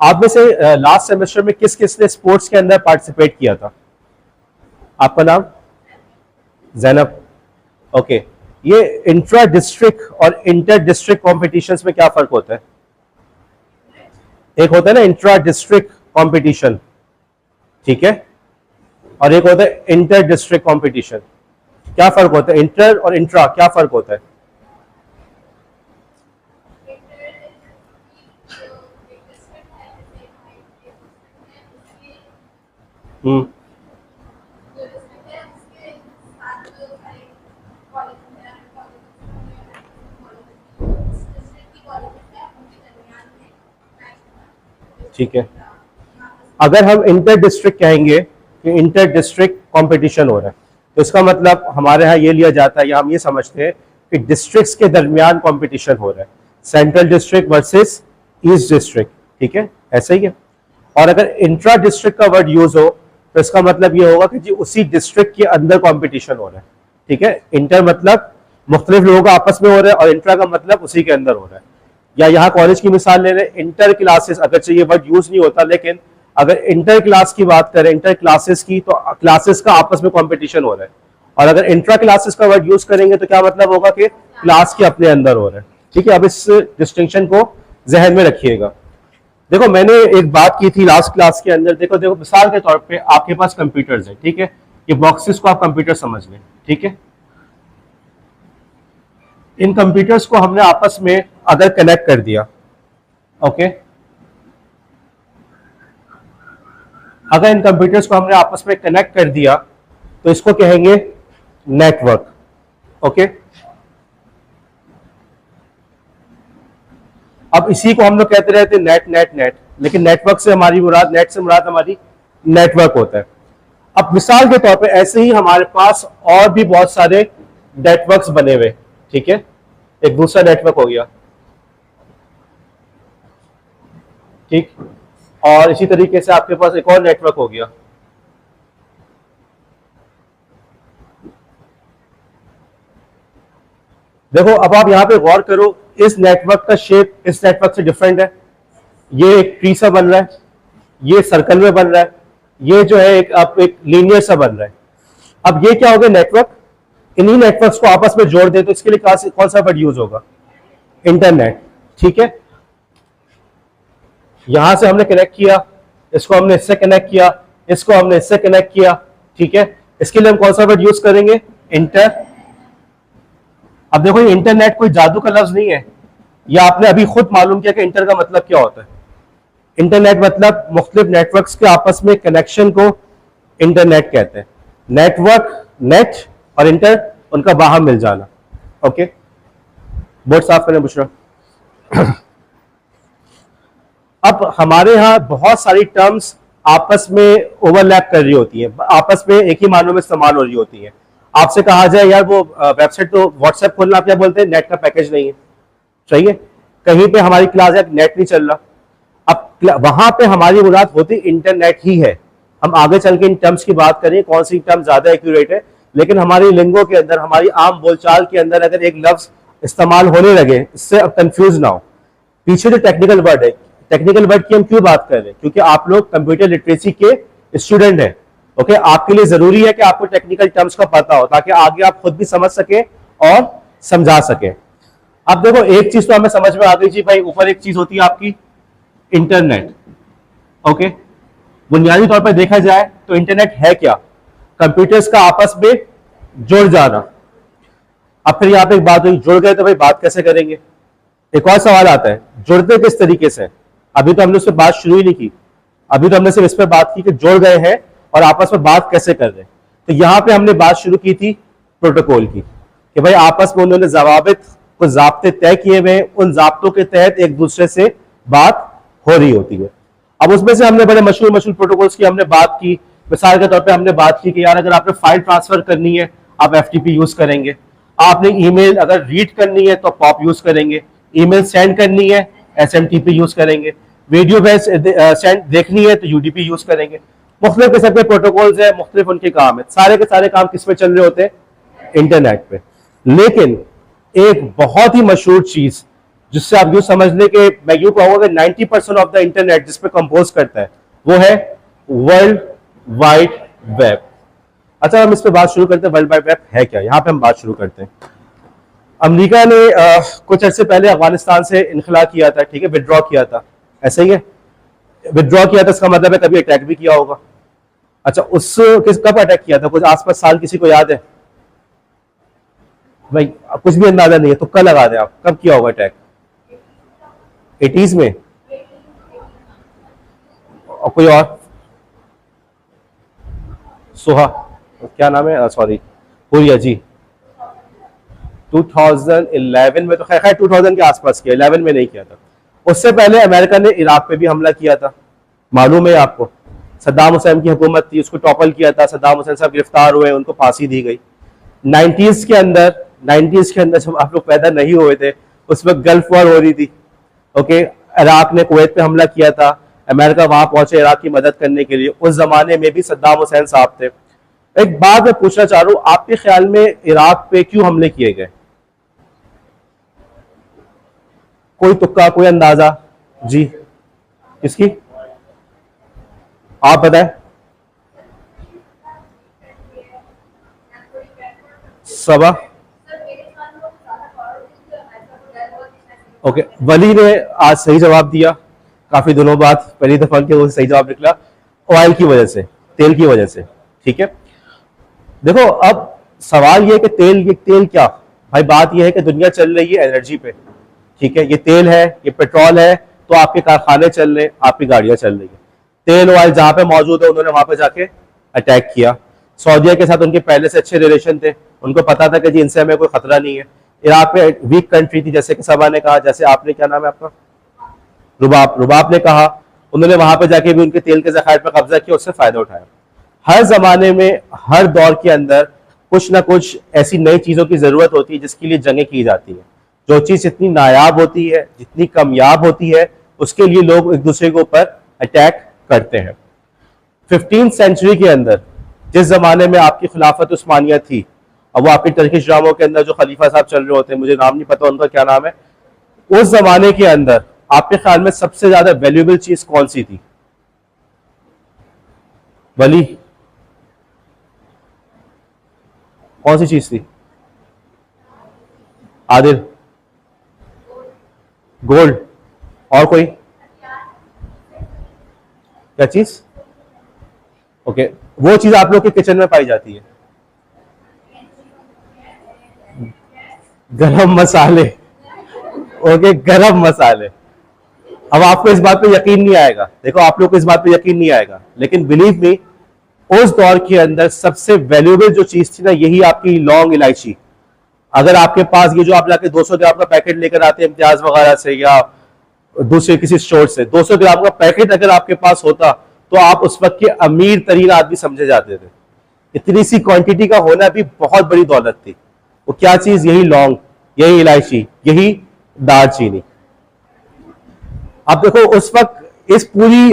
आप में से लास्ट सेमेस्टर में किस किस ने स्पोर्ट्स के अंदर पार्टिसिपेट किया था? आपका नाम? जैनब। ओके, ये इंट्रा डिस्ट्रिक्ट और इंटर डिस्ट्रिक्ट कॉम्पिटिशन्स में क्या फर्क होता है? एक होता है ना इंट्रा डिस्ट्रिक्ट कॉम्पिटिशन, ठीक है, और एक होता है इंटर डिस्ट्रिक्ट कॉम्पिटिशन। क्या फर्क होता है? इंटर और इंट्रा क्या फर्क होता है? ठीक है, अगर हम इंटर डिस्ट्रिक्ट कहेंगे कि इंटर डिस्ट्रिक्ट कंपटीशन हो रहा है, तो इसका मतलब हमारे यहाँ ये लिया जाता है या हम ये समझते हैं कि डिस्ट्रिक्ट्स के दरमियान कंपटीशन हो रहा है, central district versus east district, ठीक है, ऐसा ही है। और अगर इंट्रा डिस्ट्रिक्ट का वर्ड यूज हो तो इसका मतलब ये होगा कि जी उसी डिस्ट्रिक्ट के अंदर कंपटीशन हो रहा है, ठीक है। इंटर मतलब मुख्तलिफ लोगों का आपस में हो रहा है और इंट्रा का मतलब उसी के अंदर हो रहा है। या यहाँ कॉलेज की मिसाल ले रहे हैं, इंटर क्लासेस, अगर ये वर्ड यूज नहीं होता, लेकिन अगर इंटर क्लास की बात करें, इंटर क्लासेस की, तो क्लासेस का आपस में कंपटीशन हो रहा है। और अगर इंट्रा क्लासेस का वर्ड यूज करेंगे तो क्या मतलब होगा कि क्लास के अपने अंदर हो रहा है, ठीक है। अब इस डिस्टिंक्शन को जहन में रखिएगा। देखो, मैंने एक बात की थी लास्ट क्लास के अंदर, देखो मिसाल के तौर पे आपके पास कंप्यूटर्स है, ठीक है, ये बॉक्सेस को आप कंप्यूटर समझ लें, ठीक है। इन कंप्यूटर्स को हमने आपस में अगर कनेक्ट कर दिया, ओके, अगर इन कंप्यूटर्स को हमने आपस में कनेक्ट कर दिया तो इसको कहेंगे नेटवर्क, ओके। अब इसी को हम लोग कहते रहते हैं नेट नेट नेट, लेकिन नेटवर्क से हमारी मुराद, नेट से मुराद हमारी नेटवर्क होता है। अब मिसाल के तौर पे ऐसे ही हमारे पास और भी बहुत सारे नेटवर्क्स बने हुए, ठीक है। एक दूसरा नेटवर्क हो गया, ठीक, और इसी तरीके से आपके पास एक और नेटवर्क हो गया। देखो, अब आप यहां पे गौर करो, इस नेटवर्क का शेप इस नेटवर्क से डिफरेंट है। ये एक ट्री सा बन रहा है, ये सर्कल में बन रहा है, ये जो है एक लीनियर सा बन रहा है। अब ये क्या हो गया? नेटवर्क। इन्हीं नेटवर्क्स को आपस में जोड़ दे तो इसके लिए कौन सा वर्ड यूज होगा? इंटरनेट, ठीक है। यहां से हमने कनेक्ट किया, इसको हमने इससे कनेक्ट किया, इसको हमने इससे कनेक्ट किया, ठीक है। इसके लिए हम कौन सा वर्ड यूज करेंगे? इंटर। अब देखो, ये इंटरनेट कोई जादू का लफ्ज नहीं है, या आपने अभी खुद मालूम किया कि इंटर का मतलब क्या होता है। इंटरनेट मतलब मुख्तलिफ नेटवर्क्स के आपस में कनेक्शन को इंटरनेट कहते हैं। नेटवर्क, नेट और इंटर, उनका बाहर मिल जाना, ओके। बोर्ड साफ करें बुशरा। अब हमारे यहाँ बहुत सारी टर्म्स आपस में ओवरलैप कर रही होती है, आपस में एक ही मानों में इस्तेमाल हो रही होती है। आपसे कहा जाए यार वो वेबसाइट तो व्हाट्सएप खोलना, आप क्या बोलते हैं? नेट का पैकेज नहीं है, चाहिए। कहीं पे हमारी क्लास है, नेट नहीं चल रहा, अब वहां पे हमारी मुराद होती इंटरनेट ही है। हम आगे चल के इन टर्म्स की बात करें कौन सी टर्म ज्यादा एक्यूरेट है, लेकिन हमारी लिंगो के अंदर, हमारी आम बोलचाल के अंदर अगर एक लफ्ज इस्तेमाल होने लगे, इससे अब कंफ्यूज ना हो। पीछे जो टेक्निकल वर्ड है, टेक्निकल वर्ड की हम क्यों बात कर रहे हैं? क्योंकि आप लोग कंप्यूटर लिटरेसी के स्टूडेंट हैं, ओके। आपके लिए जरूरी है कि आपको टेक्निकल टर्म्स का पता हो, ताकि आगे आप खुद भी समझ सके और समझा सके। अब देखो, एक चीज तो हमें समझ में आ गई जी भाई, ऊपर एक चीज होती है आपकी इंटरनेट, ओके। बुनियादी तौर पर देखा जाए तो इंटरनेट है क्या? कंप्यूटर्स का आपस में जुड़ जाना। अब फिर यहां पे एक बात हुई, जुड़ गए तो भाई बात कैसे करेंगे? एक और सवाल आता है, जुड़ते किस तरीके से? अभी तो हमने उस पर बात शुरू ही नहीं की, अभी तो हमने सिर्फ इस पर बात की कि जुड़ गए हैं और आपस में बात कैसे कर रहे हैं। तो यहां पे हमने बात शुरू की थी प्रोटोकॉल की, कि भाई आपस में उन्होंने जवाबित कुछ ज़ाब्ते तय किए हुए, उन ज़ाब्तों के तहत एक दूसरे से बात हो रही होती है। अब उसमें से हमने बड़े मशहूर प्रोटोकॉल्स की हमने बात की। मिसाल के तौर पे हमने बात की कि यार अगर आपने फाइल ट्रांसफर करनी है आप एफटीपी यूज करेंगे, आपने ईमेल अगर रीड करनी है तो पॉप यूज करेंगे, ईमेल सेंड करनी है एसएमटीपी यूज करेंगे, वीडियो सेंड देखनी है तो यूडीपी यूज करेंगे। मुख्तलिफ किस्म के प्रोटोकॉल्स है, मुख्तलिफ उनके काम है, सारे के सारे काम किस पे चल रहे होते हैं? इंटरनेट पे। लेकिन एक बहुत ही मशहूर चीज जिससे आप यूं समझ लें कि मैं यूं कहूंगा कि 90% ऑफ द इंटरनेट जिस पे कंपोज करता है वो है वर्ल्ड वाइड वेब। अच्छा, हम इस पे बात शुरू करते हैं, वर्ल्ड वाइड वेब है क्या, यहां पे हम बात शुरू करते हैं। अमेरिका ने कुछ अर्से पहले अफगानिस्तान से इनखला किया था, ठीक है, विड्रॉ किया था, ऐसे ही है, विड्रॉ किया था, इसका मतलब है कभी अटैक भी किया होगा। अच्छा, उस कब अटैक किया था, कुछ आसपास साल किसी को याद है? भाई कुछ भी अंदाजा नहीं है, तुक्का लगा दें आप, कब किया होगा अटैक? 80s में? और कोई और? सोहा, क्या नाम है, सॉरी, हुरिया जी। 2011 में तो खैर 2000 के आसपास किया, 11 में नहीं किया था। उससे पहले अमेरिका ने इराक पे भी हमला किया था, मालूम है आपको? सद्दाम हुसैन की हुकूमत थी, उसको टॉपल किया था, सद्दाम हुसैन साहब गिरफ्तार हुए, उनको फांसी दी गई। 90s के अंदर जब आप लोग पैदा नहीं हुए थे उस वक्त गल्फ वॉर हो रही थी, ओके। इराक ने कुवैत पे हमला किया था, अमेरिका वहां पहुंचे इराक की मदद करने के लिए। उस जमाने में भी सद्दाम हुसैन साहब थे। एक बात मैं पूछना चाह रहा हूं, आपके ख्याल में इराक पे क्यों हमले किए गए? कोई तुक्का, कोई अंदाजा जी? किसकी, आप बताएं। सबा, ओके, वली ने आज सही जवाब दिया, काफी दिनों बाद पहली दफा के वो सही जवाब निकला। ऑयल की वजह से, तेल की वजह से, ठीक है। देखो अब सवाल ये है कि तेल क्या भाई, बात ये है कि दुनिया चल रही है एनर्जी पे, ठीक है। ये तेल है, ये पेट्रोल है, तो आपके कारखाने चल रहे हैं, आपकी गाड़ियां चल रही है। तेल ऑयल जहां पे मौजूद है उन्होंने वहां पे जाके अटैक किया। सऊदीया के साथ उनके पहले से अच्छे रिलेशन थे, उनको पता था कि जी इनसे हमें कोई खतरा नहीं है। इराक पे वीक कंट्री थी, जैसे कि सबा ने कहा, जैसे आपने, क्या नाम है आपका, रुबाब ने कहा, उन्होंने वहां पे जाके भी उनके तेल के जखायर पर कब्जा किया, उससे फायदा उठाया। हर जमाने में, हर दौर के अंदर कुछ ना कुछ ऐसी नई चीजों की जरूरत होती है जिसके लिए जंगें की जाती है। जो चीज जितनी नायाब होती है, जितनी कामयाब होती है, उसके लिए लोग एक दूसरे के ऊपर अटैक करते हैं। 15th सेंचुरी के अंदर जिस जमाने में आपकी खिलाफत उस्मानिया थी, अब वो आपके टर्किश ड्रामों के अंदर जो खलीफा साहब चल रहे होते हैं, मुझे नाम नहीं पता उनका क्या नाम है, उस जमाने के अंदर आपके ख्याल में सबसे ज्यादा वैल्यूएबल चीज कौन सी थी? वली, कौन सी चीज थी? आदिल, गोल्ड, और कोई? क्या चीज? ओके, वो चीज आप लोग के किचन में पाई जाती है, गरम मसाले, ओके, गरम मसाले। अब आपको इस बात पे यकीन नहीं आएगा, देखो आप लोग को इस बात पे यकीन नहीं आएगा, लेकिन बिलीव मी, उस दौर के अंदर सबसे वैल्यूएबल जो चीज थी ना, यही आपकी लौंग इलायची। अगर आपके पास ये जो आप लाके 200 ग्राम का पैकेट लेकर आते हैं इम्तियाज वगैरह से या दूसरे किसी स्टोर से, 200 ग्राम का पैकेट अगर आपके पास होता तो आप उस वक्त के अमीर तरीन आदमी समझे जाते थे। इतनी सी क्वांटिटी का होना भी बहुत बड़ी दौलत थी। वो क्या चीज? यही लौंग, यही इलायची, यही दालचीनी। अब देखो उस वक्त इस पूरी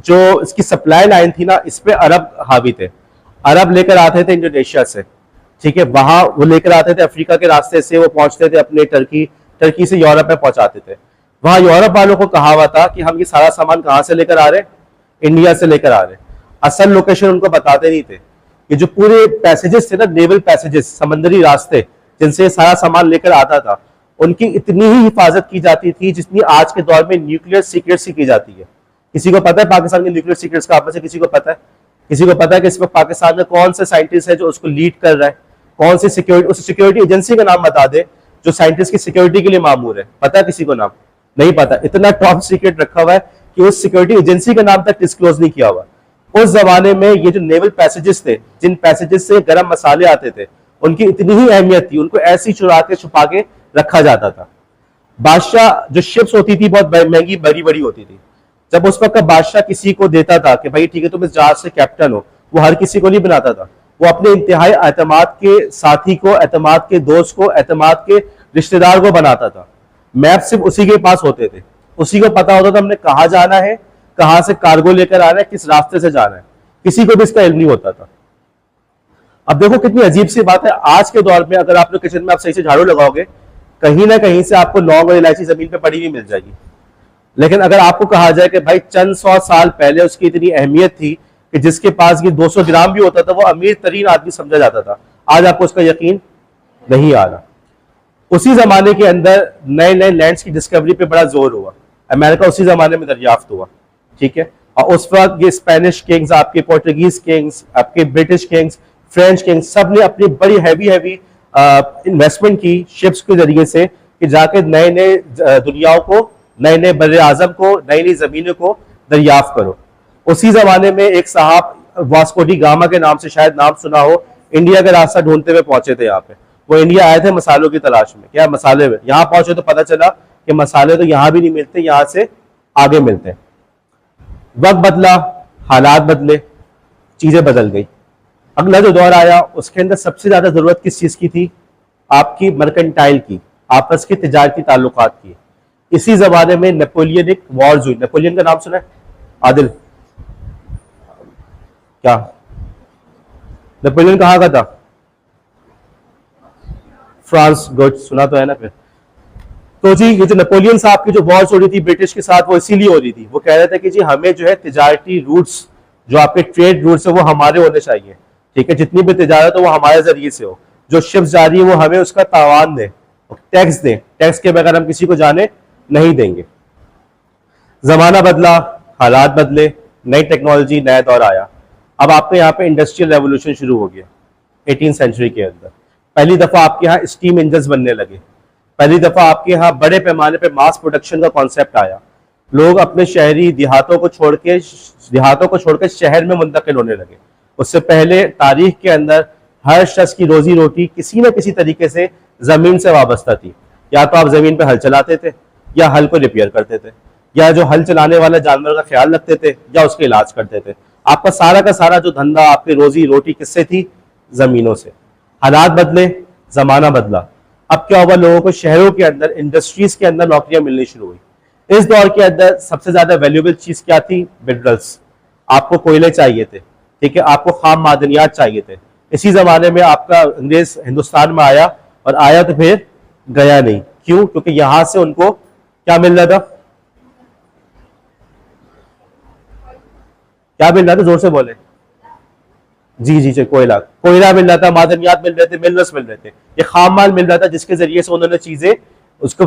जो इसकी सप्लाई लाइन थी ना, इस पे अरब हावी थे। अरब लेकर आते थे इंडोनेशिया से, ठीक है, वहां वो लेकर आते थे अफ्रीका के रास्ते से, वो पहुंचते थे अपने टर्की से यूरोप में पहुंचाते थे। वहां यूरोप वालों को कहा हुआ था कि हम ये सारा सामान कहां से लेकर आ रहे हैं? इंडिया से लेकर आ रहे हैं। असल लोकेशन उनको बताते नहीं थे। ये जो पूरे पैसेजेस थे ना, नेवल पैसेजेस, समंदरी रास्ते जिनसे सारा सामान लेकर आता था, उनकी इतनी ही हिफाजत की जाती थी जितनी आज के दौर में न्यूक्लियर सीक्रेट्स की जाती है। किसी को पता है पाकिस्तान के न्यूक्लियर सीक्रेट्स का? आप में से किसी को पता है? किसी को पता है कि इस वक्त पाकिस्तान में कौन सा साइंटिस्ट है जो उसको लीड कर रहा है? कौन सी सिक्योरिटी, उस सिक्योरिटी एजेंसी का नाम बता दे जो साइंटिस्ट की सिक्योरिटी के लिए मामूर है। पता है किसी को नाम? नहीं पता। इतना टॉप सीक्रेट रखा हुआ है कि उस सिक्योरिटी एजेंसी का नाम तक डिस्क्लोज नहीं किया हुआ। उस जमाने में ये जो नेवल पैसेजेस थे, जिन पैसेजेस से गर्म मसाले आते थे, उनकी इतनी ही अहमियत थी, उनको ऐसी चुरा के छुपा के रखा जाता था। बादशाह जो शिप्स होती थी बहुत महंगी बड़ी बड़ी होती थी। जब उस वक्त का बादशाह किसी को देता था कि भाई ठीक है तुम इस जहाज से कैप्टन हो, वो हर किसी को नहीं बनाता था। वो अपने इंतहाई एतमाद के साथी को, एतमाद के दोस्त को, एतमाद के रिश्तेदार को बनाता था। मैप सिर्फ उसी के पास होते थे, उसी को पता होता था हमने कहाँ जाना है, कहाँ से कार्गो लेकर आना है, किस रास्ते से जाना है। किसी को भी इसका इल्म नहीं होता था। अब देखो कितनी अजीब सी बात है, आज के दौर में अगर आप लोग किचन में आप सही से झाड़ू लगाओगे, कहीं ना कहीं से आपको लौंग और इलायची जमीन पे पड़ी हुई मिल जाएगी। लेकिन अगर आपको कहा जाए कि भाई चंद 100 साल पहले उसकी इतनी अहमियत थी कि जिसके पास ये 200 ग्राम भी होता था वो अमीर तरीन आदमी समझा जाता था, आज आपको उसका यकीन नहीं आ रहा। उसी जमाने के अंदर नए नए लैंड्स की डिस्कवरी पे बड़ा जोर हुआ, अमेरिका उसी जमाने में दरियाफ्त हुआ, ठीक है। और उस वक्त ये स्पेनिश किंग्स, आपके पोर्टुगीज किंग्स, आपके ब्रिटिश किंग्स, फ्रेंच किंग्स, सब ने अपनी बड़ी हैवी हैवी इन्वेस्टमेंट की शिप्स के जरिए से कि जाके नए नए दुनियाओं को, नए नए बर्रे आजम को, नई नई जमीनों को दरियाफ्त करो। उसी जमाने में एक साहब वास्को डी गामा के नाम से शायद नाम सुना हो, इंडिया का रास्ता ढूंढते हुए पहुंचे थे यहाँ पे। वो इंडिया आए थे मसालों की तलाश में, क्या मसाले में, यहाँ पहुंचे तो पता चला कि मसाले तो यहाँ भी नहीं मिलते, यहाँ से आगे मिलते हैं। वक्त बदला, हालात बदले, चीजें बदल गई। अगला जो दौर आया उसके अंदर सबसे ज्यादा जरूरत किस चीज की थी? आपकी मर्केंटाइल की, आपस की तिजारती ताल्लुकात की। इसी जमाने में नेपोलियनिक वॉर्स हुई। नेपोलियन का नाम सुना है आदिल? क्या नेपोलियन कहाँ का था? फ्रांस। गुड, सुना तो है ना फिर। तो जी ये जो नेपोलियन साहब की जो वॉर्स हो रही थी ब्रिटिश के साथ, वो इसीलिए हो रही थी, वो कह रहे थे कि जी हमें जो है तिजारती रूट्स, जो आपके ट्रेड रूट्स है वो हमारे होने चाहिए, ठीक है। जितनी भी तिजारत हो वो हमारे जरिए से हो, जो शिप्स जा रही है वो हमें उसका तावान दें, टैक्स दें, टैक्स के बगैर हम किसी को जाने नहीं देंगे। जमाना बदला, हालात बदले, नई टेक्नोलॉजी, नया दौर आया। अब आपके यहाँ पे इंडस्ट्रियल रेवोल्यूशन शुरू हो गया 18th सेंचुरी के अंदर। पहली दफा आपके यहाँ स्टीम इंजन बनने लगे, पहली दफा आपके यहाँ बड़े पैमाने पे मास प्रोडक्शन का कॉन्सेप्ट आया। लोग अपने शहरी देहातों को छोड़कर शहर में मुंतकिल होने लगे। उससे पहले तारीख के अंदर हर शख्स की रोजी रोटी किसी न किसी तरीके से जमीन से वाबस्ता थी। या तो आप जमीन पे हल चलाते थे, या हल को रिपेयर करते थे, या जो हल चलाने वाले जानवर का ख्याल रखते थे, या उसके इलाज करते थे। आपका सारा का सारा जो धंधा, आपकी रोजी रोटी किससे थी? जमीनों से। हालात बदले, जमाना बदला। अब क्या हुआ? लोगों को शहरों के अंदर, इंडस्ट्रीज के अंदर नौकरियां मिलनी शुरू हुई। इस दौर के अंदर सबसे ज्यादा वैल्यूएबल चीज क्या थी? मिनरल्स। आपको कोयले चाहिए थे, ठीक है, आपको खाम मादनियात चाहिए थे। इसी जमाने में आपका अंग्रेज हिंदुस्तान में आया, और आया तो फिर गया नहीं। क्यों? क्योंकि यहां से उनको क्या मिल रहा था? क्या मिल रहा था? जोर से बोले। जी जी जी, कोयला मिल रहा था, मादनियात मिल रहे थे, मिनरल्स मिल रहे थे। ये खाम माल मिल रहा था जिसके जरिए से उन्होंने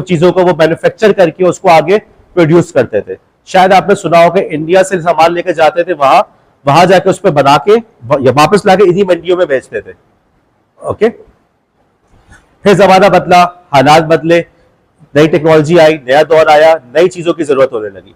चीजों को वो मैन्युफैक्चर करके उसको आगे प्रोड्यूस करते थे। शायद आपने सुना हो कि इंडिया से सामान लेकर जाते थे, वहां जाके उस पर बना के वापस लाके इन्हीं मंडियों में बेचते थे। ओके, फिर जमाना बदला, हालात बदले, नई टेक्नोलॉजी आई, नया दौर आया, नई चीजों की जरूरत होने लगी।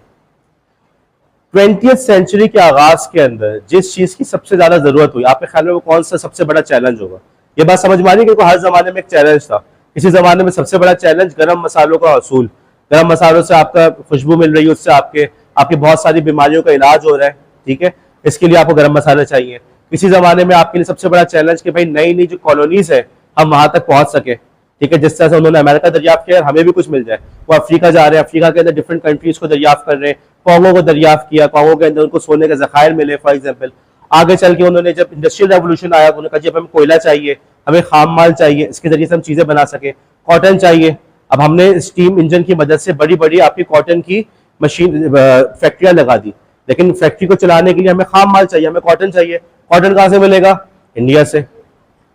20th सेंचुरी के आगाज के अंदर जिस चीज की सबसे ज्यादा जरूरत हुई, आपके ख्याल में वो कौन सा सबसे बड़ा चैलेंज होगा? ये बात समझ में आ रही है कि हर जमाने में एक चैलेंज था। इसी जमाने में सबसे बड़ा चैलेंज गरम मसालों का असूल। गरम मसालों से आपका खुशबू मिल रही है, उससे आपकी बहुत सारी बीमारियों का इलाज हो रहा है, ठीक है। इसके लिए आपको गरम मसाले चाहिए। इसी जमाने में आपके लिए सबसे बड़ा चैलेंज कि भाई नई नई जो कॉलोनीज है हम वहां तक पहुंच सके, ठीक है। जिस तरह से उन्होंने अमेरिका दरियाफ्त किया, हमें भी कुछ मिल जाए। वो अफ्रीका जा रहे हैं, अफ्रीका के अंदर डिफरेंट कंट्रीज को दरियाफ्त कर रहे हैं। कॉन्गो को दरियाफ्त किया, कॉन्गो के अंदर उनको सोने के जखायर मिले फॉर एग्जाम्पल। आगे चल के उन्होंने जब इंडस्ट्रियल रेवोल्यूशन आया, उन्होंने कहा जब हमें कोयला चाहिए, हमें खाम माल चाहिए, इसके जरिए से हम चीजें बना सके। कॉटन चाहिए, अब हमने स्टीम इंजन की मदद से बड़ी बड़ी आपकी कॉटन की मशीन फैक्ट्रियां लगा दी। लेकिन फैक्ट्री को चलाने के लिए हमें खाम माल चाहिए, हमें कॉटन चाहिए। कॉटन कहां से मिलेगा? इंडिया से।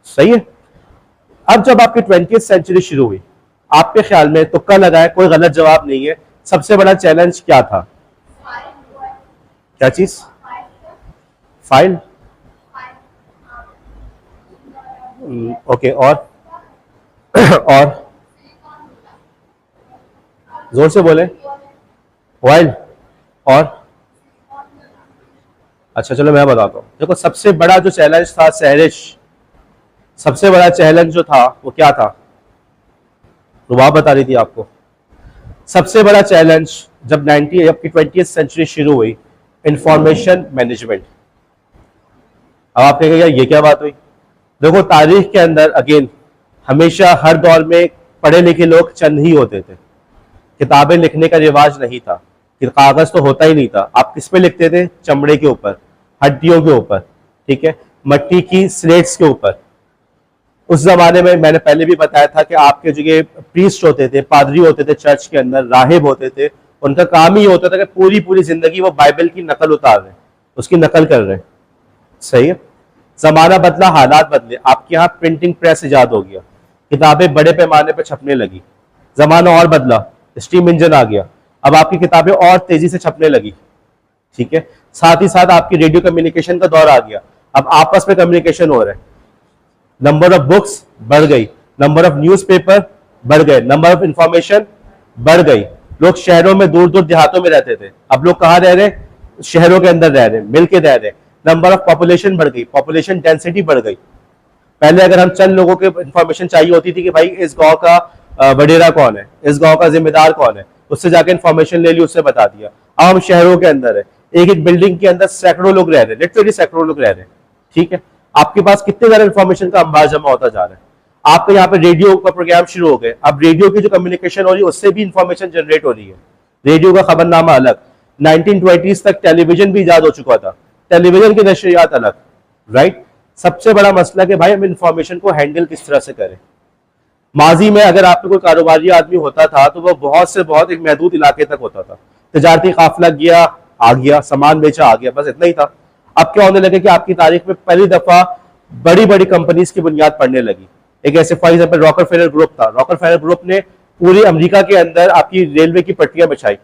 सही है। अब जब आपकी 20th सेंचुरी शुरू हुई, आपके ख्याल में, तुक्का लगाए, कोई गलत जवाब नहीं है, सबसे बड़ा चैलेंज क्या था? क्या चीज? फाइल। ओके, और और जोर से बोले। ऑयल। और अच्छा चलो मैं बताता हूं। देखो सबसे बड़ा जो चैलेंज था सहरिश, सबसे बड़ा चैलेंज जो था वो क्या था? रुबा बता रही थी आपको। सबसे बड़ा चैलेंज जब 20th सेंचुरी शुरू हुई, इंफॉर्मेशन मैनेजमेंट। अब आप कहेंगे यार ये क्या बात हुई? देखो तारीख के अंदर अगेन हमेशा हर दौर में पढ़े लिखे लोग चंद ही होते थे। किताबें लिखने का रिवाज नहीं था, कागज तो होता ही नहीं था। आप किस पे लिखते थे? चमड़े के ऊपर, हड्डियों के ऊपर, ठीक है, मट्टी की स्लेट्स के ऊपर। उस जमाने में मैंने पहले भी बताया था कि आपके जो ये प्रीस्ट होते थे, पादरी होते थे चर्च के अंदर, राहिब होते थे, उनका काम ही होता था कि पूरी पूरी जिंदगी वो बाइबल की नकल उतार रहे हैं, उसकी नकल कर रहे हैं। सही है। जमाना बदला, हालात बदले, आपके यहाँ प्रिंटिंग प्रेस इजाद हो गया, किताबें बड़े पैमाने पर छपने लगी, जमाना और बदला, स्टीम इंजन आ गया, अब आपकी किताबें और तेजी से छपने लगी। ठीक है। साथ ही साथ आपकी रेडियो कम्युनिकेशन का दौर आ गया, अब आपस में कम्युनिकेशन हो रहा है, नंबर ऑफ बुक्स बढ़ गई, नंबर ऑफ न्यूज़पेपर बढ़ गए, नंबर ऑफ इंफॉर्मेशन बढ़ गई। लोग शहरों में, दूर दूर देहातों में रहते थे, अब लोग कहाँ रह रहे, शहरों के अंदर रह रहे, मिलके रह रहे, नंबर ऑफ पॉपुलेशन बढ़ गई, पॉपुलेशन डेंसिटी बढ़ गई। पहले अगर हम चंद लोगों के इंफॉर्मेशन चाहिए होती थी कि भाई इस गांव का वडेरा कौन है, इस गांव का जिम्मेदार कौन है, उससे जाके इंफॉर्मेशन ले ली, उससे बता दिया। अब हम शहरों के अंदर है, एक एक बिल्डिंग के अंदर सैकड़ों लोग रह रहे हैं, लिटरली सैकड़ों लोग रह रहे हैं। ठीक है। आपके पास कितने ज्यादा इंफॉर्मेशन का अंबार जमा होता जा रहा है। आपके यहाँ पे रेडियो का प्रोग्राम शुरू हो गए, अब रेडियो की जो कम्युनिकेशन हो रही है उससे भी इंफॉर्मेशन जनरेट हो रही है। रेडियो का खबरनामा अलग, 1920s तक टेलीविजन भी इजाद हो चुका था, टेलीविजन की नशरियात अलग। राइट। सबसे बड़ा मसला कि भाई हम इंफॉर्मेशन को हैंडल किस तरह से करें। माजी में अगर आपको कोई कारोबारी आदमी होता था तो वो बहुत से बहुत एक महदूद इलाके तक होता था, तजारती काफिला गया आ गया, सामान बेचा आ गया, बस इतना ही था। अब क्या होने लगे कि आपकी तारीख में पहली दफा बड़ी बड़ी कंपनीज की बुनियाद पड़ने लगी। एक ऐसे फॉर एग्जाम्पल रॉकफेलर ग्रुप था, रॉकफेलर ग्रुप ने पूरी अमेरिका के अंदर आपकी रेलवे की पट्टियां बिछाई।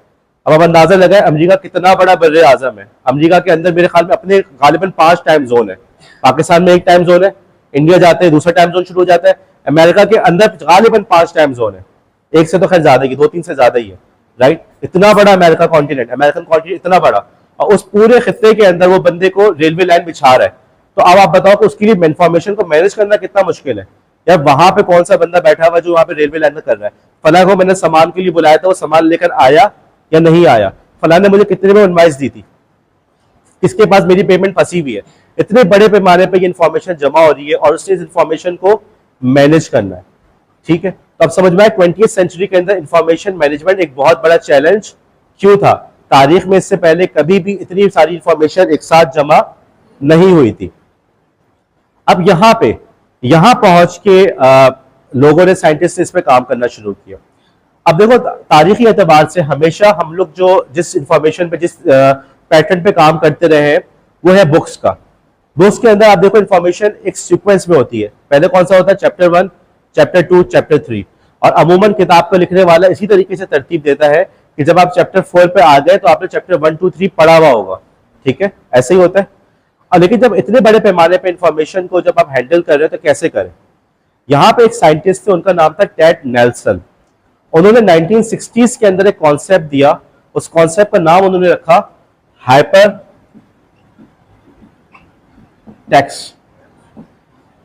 अब आप अंदाजा लगाए अमेरिका कितना बड़ा बर्रे आजम है। अमेरिका के अंदर मेरे ख्याल में अपने गालिबन 5 टाइम जोन है, पाकिस्तान में 1 टाइम जोन है, इंडिया जाते हैं दूसरा टाइम जोन शुरू हो जाता है, अमेरिका के अंदर गालिबन 5 टाइम जोन है, एक से तो खैर ज्यादा ही, 2-3 से ज्यादा ही है। राइट। इतना बड़ा अमेरिका कॉन्टिनेंट, अमेरिकन कॉन्टिनेंट इतना बड़ा, और उस पूरे खित्ते के अंदर वो बंदे को रेलवे लाइन बिछा रहा है। तो अब आप बताओ कि उसके लिए इंफॉर्मेशन को मैनेज करना कितना मुश्किल है। यार वहां पे कौन सा बंदा बैठा हुआ जो वहां पे रेलवे लाइन में कर रहा है, फला को मैंने सामान के लिए बुलाया था, वो सामान लेकर आया या नहीं आया, फला ने मुझे कितने में इनवाइस दी थी, किसके पास मेरी पेमेंट फंसी हुई है। इतने बड़े पैमाने पर इंफॉर्मेशन जमा हो रही है और उससे इस इंफॉर्मेशन को मैनेज करना है। ठीक है। तो अब समझ में आया 20वीं सेंचुरी के अंदर इंफॉर्मेशन मैनेजमेंट एक बहुत बड़ा चैलेंज क्यों था। तारीख में इससे पहले कभी भी इतनी सारी इंफॉर्मेशन एक साथ जमा नहीं हुई थी। अब यहां पहुंच के लोगों ने, साइंटिस्ट ने इस पे काम करना शुरू किया। अब देखो तारीखी एतबार से हमेशा हम लोग जो जिस इंफॉर्मेशन पे, जिस पैटर्न पे काम करते रहे हैं वो है बुक्स का। बुक्स के अंदर आप देखो इंफॉर्मेशन एक सीक्वेंस में होती है। पहले कौन सा होता है, चैप्टर 1, चैप्टर 2, चैप्टर 3, और अमूमन किताब को लिखने वाला इसी तरीके से तरतीब देता है कि जब आप चैप्टर 4 पे आ गए तो आपने चैप्टर 1, 2, 3 पढ़ा हुआ होगा। ठीक है, ऐसे ही होता है। और लेकिन जब इतने बड़े पैमाने पे इंफॉर्मेशन को जब आप हैंडल कर रहे हो तो कैसे करें। यहां पे एक साइंटिस्ट थे, उनका नाम था टेड नेल्सन। उन्होंने 1960s के अंदर एक कॉन्सेप्ट दिया, उस कॉन्सेप्ट का नाम उन्होंने रखा हाइपर टेक्स्ट।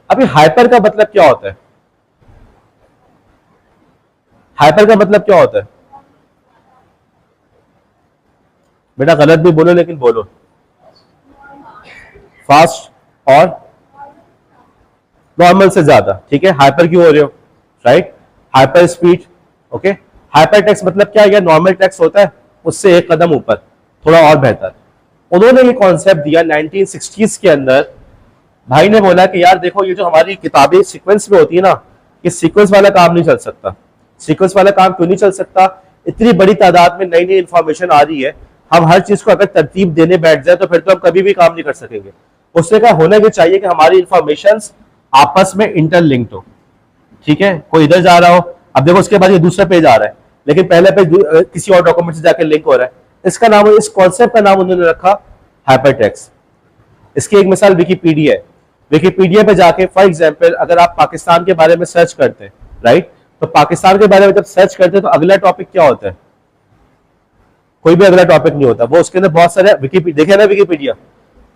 अभी हाइपर का मतलब क्या होता है, हाइपर का मतलब क्या होता है बेटा, गलत भी बोलो लेकिन बोलो, फास्ट और नॉर्मल से ज्यादा। ठीक है, हाइपर क्यों हो रहे हो, right, hyper speed. Okay, hyper text मतलब क्या, यह नॉर्मल टेक्स्ट होता है उससे एक कदम ऊपर, थोड़ा और बेहतर। उन्होंने ये कॉन्सेप्ट दिया 1960s के अंदर। भाई ने बोला कि यार देखो, ये जो हमारी किताबें सीक्वेंस में होती है ना, ये सीक्वेंस वाला काम नहीं चल सकता। सीक्वेंस वाला काम क्यों नहीं चल सकता, इतनी बड़ी तादाद में नई नई इंफॉर्मेशन आ रही है, हम हर चीज को अगर तरतीब देने बैठ जाए तो फिर तो हम कभी भी काम नहीं कर सकेंगे। उससे क्या होना ये चाहिए कि हमारी इंफॉर्मेशन आपस में इंटरलिंक्ड हो। ठीक है, कोई इधर जा रहा हो, अब देखो उसके बाद ये दूसरा पेज आ रहा है, लेकिन पहले पेज किसी और डॉक्यूमेंट से जाकर लिंक हो रहा है। इसका नाम, इस कॉन्सेप्ट का नाम उन्होंने रखा हाइपरटेक्स्ट। इसकी एक मिसाल विकिपीडिया है। विकिपीडिया पे जाके फॉर एग्जांपल अगर आप पाकिस्तान के बारे में सर्च करते हैं, राइट, तो पाकिस्तान के बारे में जब सर्च करते हैं तो अगला टॉपिक क्या होता है, कोई भी अगला टॉपिक नहीं होता। वो उसके अंदर बहुत सारे देखे ना, विकिपीडिया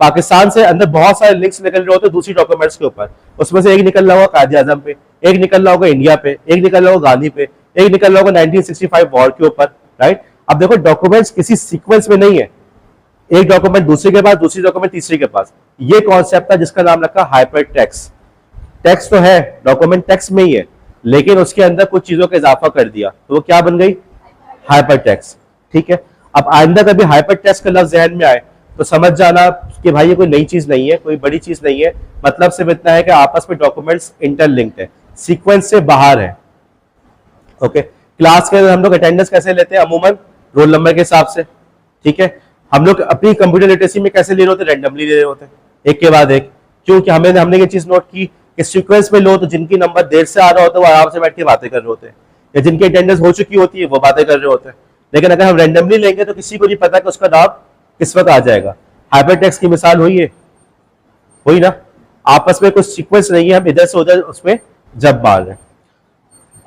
पाकिस्तान से अंदर बहुत सारे लिंक्स निकल रहे होते हैं दूसरी डॉक्यूमेंट्स के ऊपर। उसमें से एक निकल रहा होगा कायदे आजम पे, एक निकल रहा होगा इंडिया पे, एक निकल रहा होगा गांधी पे, एक निकल रहा होगा 1965 वॉर के ऊपर, राइट। अब देखो डॉक्यूमेंट्स किसी सीक्वेंस में नहीं है, एक डॉक्यूमेंट दूसरे के पास, दूसरी डॉक्यूमेंट तीसरे के पास। ये कॉन्सेप्ट था जिसका नाम रखा हाइपर टेक्स्ट। टेक्स्ट तो है, डॉक्यूमेंट टेक्स्ट में ही है, लेकिन उसके अंदर कुछ चीजों का इजाफा कर दिया तो वो क्या बन गई, हाइपर टेक्स्ट। ठीक है, अब आइंदा कभी हाइपर टेक्स्ट का लफ्ज जहन में आए तो समझ जाना कि भाई ये कोई नई चीज नहीं है, कोई बड़ी चीज नहीं है। मतलब सिर्फ इतना है कि आपस में डॉक्यूमेंट्स इंटरलिंक्ड है, सीक्वेंस से बाहर है। ओके, क्लास के अंदर हम लोग अटेंडेंस कैसे लेते हैं? अमूमन रोल नंबर के हिसाब से, ठीक है। हम लोग अपनी कंप्यूटर लिटरेसी में कैसे ले रहे होते हैं? रैंडमली ले रहे होते हैं, एक के बाद एक। क्योंकि हमने ये चीज नोट की कि सीक्वेंस में लो तो जिनकी नंबर देर से आ रहा होता है वो आराम से बैठ के बातें कर रहे होते हैं, या जिनकी अटेंडेंस हो चुकी होती है वो बातें कर रहे होते हैं। लेकिन अगर हम रैंडमली लेंगे तो किसी को नहीं पता कि उसका नाम किस वक्त आ जाएगा। हाइपरटेक्स्ट की मिसाल हुई है, हुई ना, आपस में कुछ सीक्वेंस नहीं है, हम इधर से उधर उसमें जब मार रहे हैं।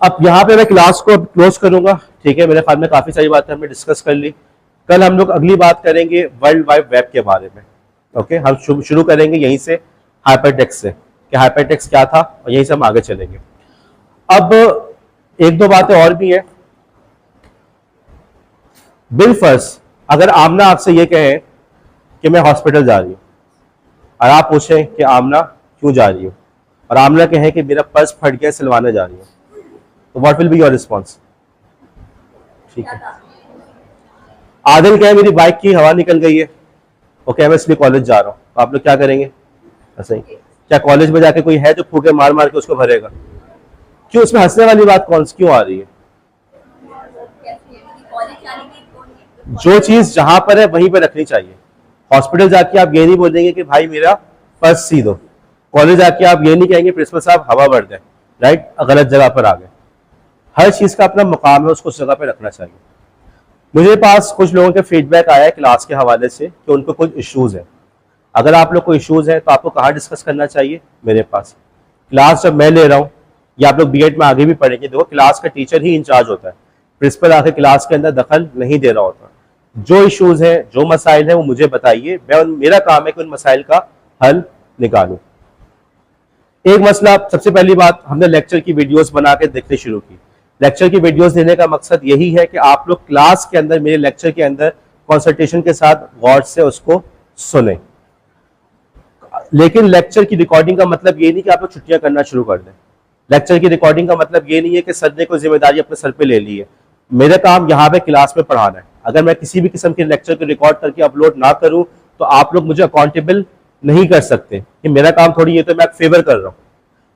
अब यहाँ पे मैं क्लास को अब क्लोज करूंगा, ठीक है। मेरे ख्याल में काफी सारी बातें हमने डिस्कस कर ली। कल हम लोग अगली बात करेंगे वर्ल्ड वाइड वेब के बारे में। ओके, हम शुरू करेंगे यहीं से, हाइपरटेक्स्ट से, कि हाइपरटेक्स्ट क्या था, और यहीं से हम आगे चलेंगे। अब एक दो बातें और भी हैं। बिल फर्स्ट, अगर आमना आपसे ये कहे कि मैं हॉस्पिटल जा रही हूँ, और आप पूछें कि आमना क्यों जा रही हूँ, और आमना कहे कि मेरा पर्स फट गया सिलवाने जा रही हूँ, तो what will be your response? ठीक है। आदिल कहे मेरी बाइक की हवा निकल गई है, ओके, मैं इसलिए कॉलेज जा रहा हूँ, तो आप लोग क्या करेंगे? ऐसा ही। क्या कॉलेज में जाके कोई है जो फूके मार मार के उसको भरेगा? क्यों, उसमें हंसने वाली बात क्यों आ रही है? जो चीज जहां पर है वहीं पर रखनी चाहिए। हॉस्पिटल जाके आप ये नहीं बोलेंगे कि भाई मेरा पर्स सी दो, कॉलेज जाके आप ये नहीं कहेंगे प्रिंसिपल साहब हवा भर दें, राइट, गलत जगह पर आ गए। हर चीज का अपना मुकाम है, उसको उस जगह पर रखना चाहिए। मुझे पास कुछ लोगों के फीडबैक आया है क्लास के हवाले से कि उनको कुछ इश्यूज है। अगर आप लोग को इश्यूज है तो आपको कहाँ डिस्कस करना चाहिए? मेरे पास। क्लास जब मैं ले रहा हूँ, या आप लोग बीएड में आगे भी पढ़ेंगे, देखो क्लास का टीचर ही इंचार्ज होता है, प्रिंसिपल आके क्लास के अंदर दखल नहीं दे रहा होता। जो इश्यूज है, जो मसाइल है, वो मुझे बताइए, मेरा काम है कि उन मसाइल का हल निकालूं। एक मसला, सबसे पहली बात, हमने लेक्चर की वीडियोस बना के देखनी शुरू की। लेक्चर की वीडियोस देने का मकसद यही है कि आप लोग क्लास के अंदर, मेरे लेक्चर के अंदर कंसंट्रेशन के साथ गौर से उसको सुने। लेकिन लेक्चर की रिकॉर्डिंग का मतलब ये नहीं कि आप लोग छुट्टियां करना शुरू कर दें। लेक्चर की रिकॉर्डिंग का मतलब ये नहीं है कि सर ने कोई जिम्मेदारी अपने सर पे ले ली है। मेरा काम यहाँ पे क्लास में पढ़ाना है। अगर मैं किसी भी किस्म के लेक्चर को रिकॉर्ड करके अपलोड ना करूं तो आप लोग मुझे अकाउंटेबल नहीं कर सकते कि मेरा काम थोड़ी ये तो मैं फेवर कर रहा हूँ।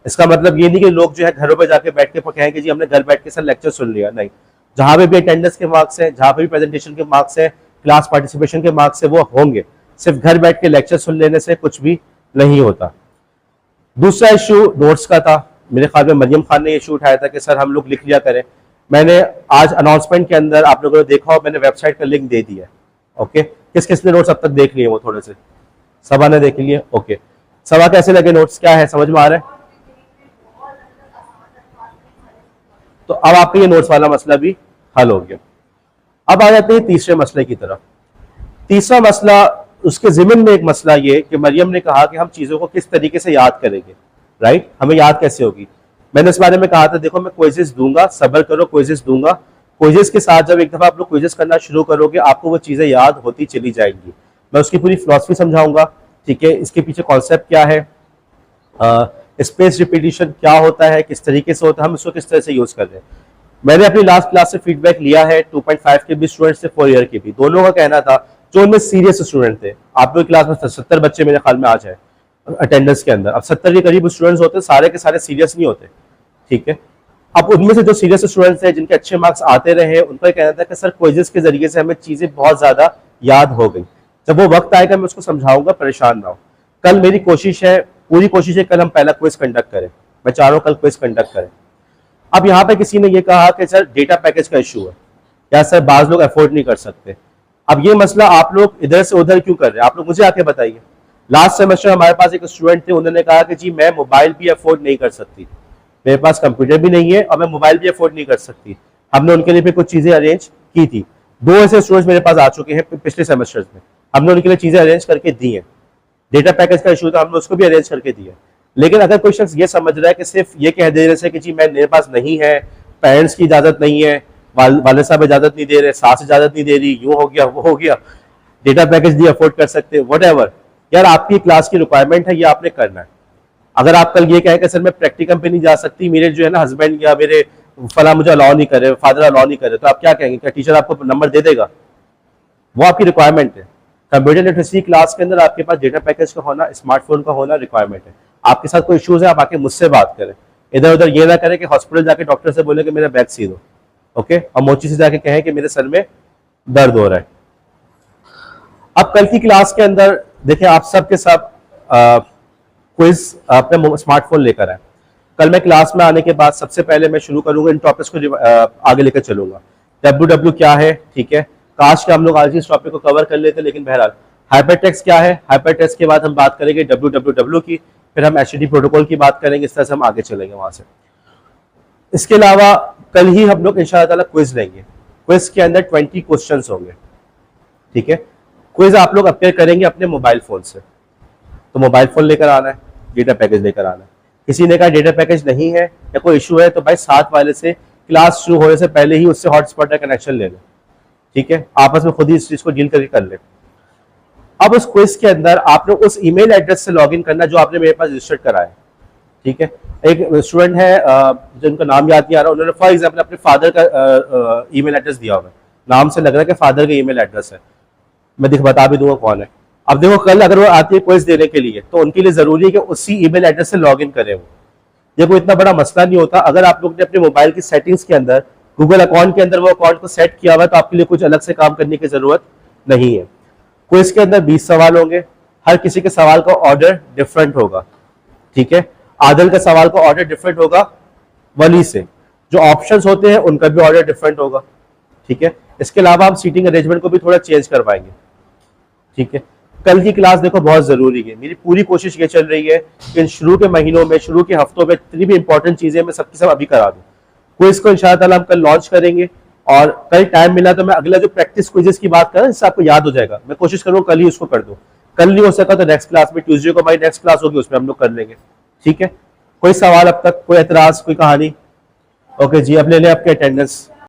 इसका मतलब ये नहीं कि लोग जो है घरों पे जाके बैठ के कहें कि जी हमने घर बैठ के सर लेक्चर सुन लिया। नहीं, जहां पे भी अटेंडेंस के मार्क्स हैं, जहां पे भी प्रेजेंटेशन के मार्क्स हैं, क्लास पार्टिसिपेशन के मार्क्स है, वो होंगे। सिर्फ घर बैठ के लेक्चर सुन लेने से कुछ भी नहीं होता। दूसरा इशू नोट्स का था। मेरे ख्याल में मरियम खान ने इशू उठाया था कि सर हम लोग लिख लिया करें। मैंने आज अनाउंसमेंट के अंदर आप लोगों ने देखा हो, मैंने वेबसाइट का लिंक दे दिया है। ओके, किस किस ने नोट्स अब तक देख लिए? वो थोड़े से सबा ने देख लिए। ओके, सबा कैसे लगे नोट्स, क्या है, समझ में आ रहा है? तो अब आपका ये नोट्स वाला मसला भी हल हो गया। अब आ जाते हैं तीसरे मसले की तरफ। तीसरा मसला, उसके जिम्न में एक मसला ये कि मरियम ने कहा कि हम चीजों को किस तरीके से याद करेंगे, राइट, हमें याद कैसे होगी। मैंने इस बारे में कहा था, देखो मैं क्विज़ेस दूंगा, सब्र करो, क्विज़ेस दूंगा। क्विज़ेस के साथ जब एक दफा आप लोग क्विज़ेस करना शुरू करोगे, आपको वो चीजें याद होती चली जाएंगी। मैं उसकी पूरी फिलॉसफी समझाऊंगा, ठीक है, इसके पीछे कॉन्सेप्ट क्या है, स्पेस रिपीटिशन क्या होता है, किस तरीके से होता है, हम इसको किस तरह से यूज कर रहे हैं। मैंने अपनी लास्ट क्लास से फीडबैक लिया है, 2.5 के भी स्टूडेंट से, 4 ईयर के भी। दोनों का कहना था, जो उनमें सीरियस स्टूडेंट थे, आप लोग क्लास में 70 बच्चे मेरे ख्याल में आ जाए अटेंडेंस के अंदर। अब 70 के करीब स्टूडेंट्स होते, सारे के सारे सीरियस नहीं होते, ठीक है। अब उनमें से जो सीरियस स्टूडेंट्स हैं, जिनके अच्छे मार्क्स आते रहे, उनका कहना था कि सर क्विज़ेस के जरिए से हमें चीजें बहुत ज्यादा याद हो गई। जब वो वक्त आएगा मैं उसको समझाऊंगा, परेशान ना हो। कल मेरी कोशिश है, पूरी कोशिश है, कल हम पहला क्विज कंडक्ट करें। मैं चाह रहा हूं कल क्विज कंडक्ट करें। अब यहाँ पे किसी ने ये कहा कि सर डेटा पैकेज का इशू है, या सर बाज लोग अफोर्ड नहीं कर सकते। अब ये मसला आप लोग इधर से उधर क्यों कर रहे हैं? आप लोग मुझे आके बताइए। लास्ट सेमेस्टर हमारे पास एक स्टूडेंट थे, उन्होंने कहा कि जी मैं मोबाइल भी अफोर्ड नहीं कर सकती, मेरे पास कंप्यूटर भी नहीं है और मैं मोबाइल भी अफोर्ड नहीं कर सकती। हमने उनके लिए फिर कुछ चीजें अरेंज की थी। 2 ऐसे स्टूडेंट्स मेरे पास आ चुके हैं पिछले सेमेस्टर्स में, हमने उनके लिए चीजें अरेंज करके दी हैं। डेटा पैकेज का इशू था, हमने उसको भी अरेंज करके दिया। लेकिन अगर कोई शख्स ये समझ रहा है कि सिर्फ ये कह दे रहे से कि जी मेरे पास नहीं है, पेरेंट्स की इजाजत नहीं है, वाले साहब इजाजत नहीं दे रहे, सास इजाजत नहीं दे रही, यूं हो गया वो हो गया, डेटा पैकेज नहीं अफोर्ड कर सकते, व्हाटएवर, यार आपकी क्लास की रिक्वायरमेंट है, ये आपने करना है। अगर आप कल ये कहें कि सर मैं प्रैक्टिकम पे नहीं जा सकती, मेरे जो है ना हस्बैंड या मेरे फला मुझे अलाउ नहीं करे, फादर अलाउ नहीं करे, तो आप क्या कहेंगे? क्या टीचर आपको नंबर दे देगा? वो आपकी रिक्वायरमेंट है। कंप्यूटर लिटरेसी क्लास के अंदर आपके पास डेटा पैकेज का होना, स्मार्टफोन का होना रिक्वायरमेंट है। आपके साथ कोई इश्यूज है, आप आके मुझसे बात करें, इधर उधर ये ना करें कि हॉस्पिटल जाके डॉक्टर से बोले कि मेरा बैक सी दो, ओके, और मोची से जाके कहें कि मेरे सर में दर्द हो रहा है। अब कल की क्लास के अंदर देखिए आप सब के सब क्विज अपने स्मार्टफोन लेकर आए। कल मैं क्लास में आने के बाद सबसे पहले मैं शुरू करूंगा, इन टॉपिक्स को आगे लेकर चलूंगा। WW क्या है, ठीक है, काश के हम लोग आज इस टॉपिक को कवर कर लेते, लेकिन बहरहाल हाइपरटेक्स्ट क्या है, हाइपरटेक्स्ट के बाद हम बात करेंगे WWW की, फिर हम HTTP प्रोटोकॉल की बात करेंगे, इस तरह से हम आगे चलेंगे वहां से। इसके अलावा कल ही हम लोग इंशाअल्लाह ताला क्विज लेंगे। क्विज के अंदर 20 क्वेश्चन होंगे, ठीक है। क्विज आप लोग अपेयर करेंगे अपने मोबाइल फोन से, तो मोबाइल फोन लेकर आना है, डेटा पैकेज लेकर आना है। किसी ने कहा डेटा पैकेज नहीं है या कोई इशू है, तो भाई साथ वाले से क्लास शुरू होने से पहले ही उससे हॉटस्पॉट का कनेक्शन ले लो, ठीक है, आपस में खुद ही इस चीज को डील करके कर ले। अब उस क्विज के अंदर आपने उस ईमेल एड्रेस से लॉगिन करना जो आपने मेरे पास रजिस्टर्ड कराया, ठीक है। एक स्टूडेंट है जिनका नाम याद नहीं आ रहा, उन्होंने फॉर एग्जाम्पल अपने फादर का ईमेल एड्रेस दिया हुआ है, नाम से लग रहा है कि फादर का ईमेल एड्रेस है, मैं बता भी दूंगा कौन है। अब देखो कल अगर वो आती है क्विज देने के लिए, तो उनके लिए जरूरी है कि उसी ईमेल एड्रेस से लॉगिन करें वो। ये कोई इतना बड़ा मसला नहीं होता। अगर आप लोग ने अपने मोबाइल की सेटिंग्स के अंदर गूगल अकाउंट के अंदर वो अकाउंट को सेट किया हुआ है, तो आपके लिए कुछ अलग से काम करने की जरूरत नहीं है। क्विज के अंदर 20 सवाल होंगे, हर किसी के सवाल का ऑर्डर डिफरेंट होगा, ठीक है। आदिल का सवाल का ऑर्डर डिफरेंट होगा वली से, जो ऑप्शंस होते हैं उनका भी ऑर्डर डिफरेंट होगा, ठीक है। इसके अलावा हम सीटिंग अरेंजमेंट को भी थोड़ा चेंज करवाएंगे, ठीक है। कल की क्लास देखो बहुत जरूरी है, मेरी पूरी कोशिश ये चल रही है कि शुरू के महीनों में, शुरू के हफ्तों में जितनी भी इंपॉर्टेंट चीजें मैं सबकी सब अभी करा दूं। क्विज को इंशाअल्लाह ताला हम कल लॉन्च करेंगे, और कल टाइम मिला तो मैं अगला जो प्रैक्टिस क्विजेस की बात करें, इससे आपको याद हो जाएगा, मैं कोशिश करूँ कल ही उसको कर दूं। कल नहीं हो सका तो नेक्स्ट क्लास में, ट्यूसडे को हमारी नेक्स्ट क्लास होगी, उसमें हम लोग कर लेंगे, ठीक है। कोई सवाल अब तक, कोई एतराज, कोई कहानी? ओके जी, अब ले लें आपके अटेंडेंस।